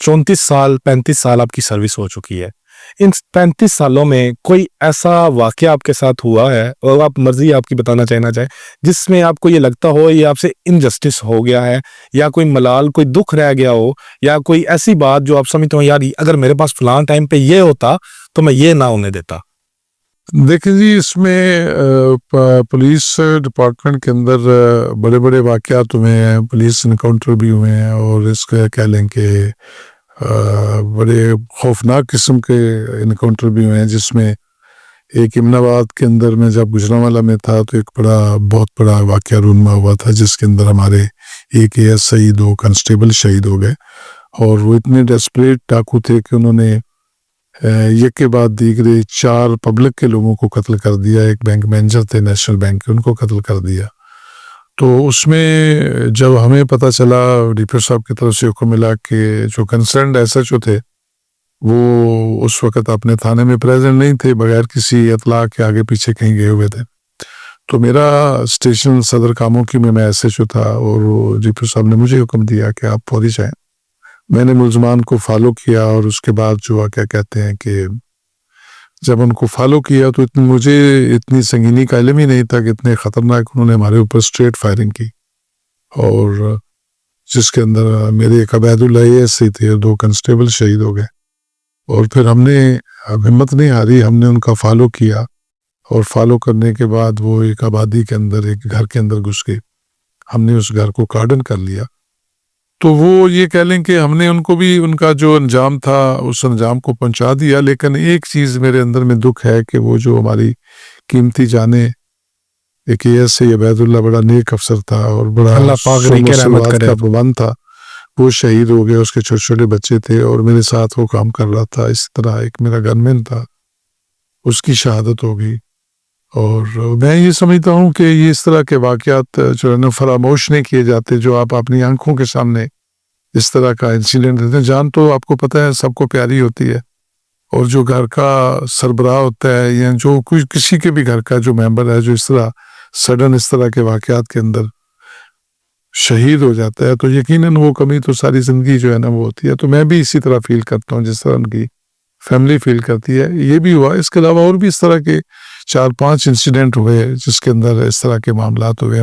34 سال 35 سال آپ کی سروس ہو چکی ہے. ان 35 سالوں میں کوئی ایسا واقعہ آپ کے ساتھ ہوا ہے اور آپ مرضی آپ کی بتانا چاہنا چاہیں جس میں آپ کو یہ لگتا ہو یہ آپ سے انجسٹس ہو گیا ہے, یا کوئی ملال کوئی دکھ رہ گیا ہو, یا کوئی ایسی بات جو آپ سمجھتے ہو یار اگر میرے پاس فلاں ٹائم پہ یہ ہوتا تو میں یہ نہ ہونے دیتا؟ دیکھیں جی, اس میں پولیس ڈپارٹمنٹ کے اندر بڑے بڑے واقعات ہوئے ہیں, پولیس انکاؤنٹر بھی ہوئے ہیں, اور اس کا کہہ لیں کہ بڑے خوفناک قسم کے انکاؤنٹر بھی ہوئے ہیں, جس میں ایک امن آباد کے اندر میں جب گجرانوالہ میں تھا تو ایک بہت بڑا واقعہ رونما ہوا تھا, جس کے اندر ہمارے ایک ASI 2 کانسٹیبل شہید ہو گئے, اور وہ اتنے ڈیسپریٹ ڈاکو تھے کہ انہوں نے یک کے بعد دیگرے 4 پبلک کے لوگوں کو قتل کر دیا. ایک بینک مینیجر تھے نیشنل بینک کے, ان کو قتل کر دیا. تو اس میں جب ہمیں پتہ چلا, ڈی پی او صاحب کی طرف سے حکم ملا کہ جو کنسرنڈ SHO تھے وہ اس وقت اپنے تھانے میں پریزنٹ نہیں تھے, بغیر کسی اطلاع کے آگے پیچھے کہیں گئے ہوئے تھے. تو میرا اسٹیشن صدر کاموں کی میں SHO تھا, اور ڈی پی او صاحب نے مجھے حکم دیا کہ آپ فوری جائیں. میں نے ملزمان کو فالو کیا, اور اس کے بعد جو کیا کہتے ہیں کہ جب ان کو فالو کیا تو مجھے اتنی سنگینی کا علم ہی نہیں تھا کہ اتنے خطرناک انہوں نے ہمارے اوپر اسٹریٹ فائرنگ کی, اور جس کے اندر میرے ایک عبید اللہ ASI تھے, 2 کانسٹیبل شہید ہو گئے. اور پھر ہم نے ہمت نہیں ہاری, ہم نے ان کا فالو کیا, اور فالو کرنے کے بعد وہ ایک آبادی کے اندر ایک گھر کے اندر گھس گئے. ہم نے اس گھر کو کارڈن کر لیا. تو وہ یہ کہہ لیں کہ ہم نے ان کو بھی ان کا جو انجام تھا اس انجام کو پہنچا دیا. لیکن ایک چیز میرے اندر میں دکھ ہے کہ وہ جو ہماری قیمتی جانیں, ایک ASI عبید اللہ بڑا نیک افسر تھا اور بڑا اللہ پاک رحمت سلوات کرے. کا پابند تھا, وہ شہید ہو گئے. اس کے چھوٹے چھوٹے بچے تھے اور میرے ساتھ وہ کام کر رہا تھا. اسی طرح ایک میرا گنمین تھا, اس کی شہادت ہو گئی. اور میں یہ سمجھتا ہوں کہ یہ اس طرح کے واقعات جو ہے نا فراموش نہیں کیے جاتے, جو آپ اپنی آنکھوں کے سامنے اس طرح کا انسیڈنٹ دیتے ہیں. جان تو آپ کو پتہ ہے سب کو پیاری ہوتی ہے, اور جو گھر کا سربراہ ہوتا ہے یا جو کسی کے بھی گھر کا جو ممبر ہے جو اس طرح سڈن اس طرح کے واقعات کے اندر شہید ہو جاتا ہے, تو یقیناً وہ کمی تو ساری زندگی جو ہے نا وہ ہوتی ہے. تو میں بھی اسی طرح فیل کرتا ہوں جس طرح ان کی فیملی فیل کرتی ہے. یہ بھی ہوا, اس کے علاوہ اور بھی اس طرح کے 4-5 انسیڈنٹ ہوئے جس کے اندر اس طرح کے معاملات ہوئے.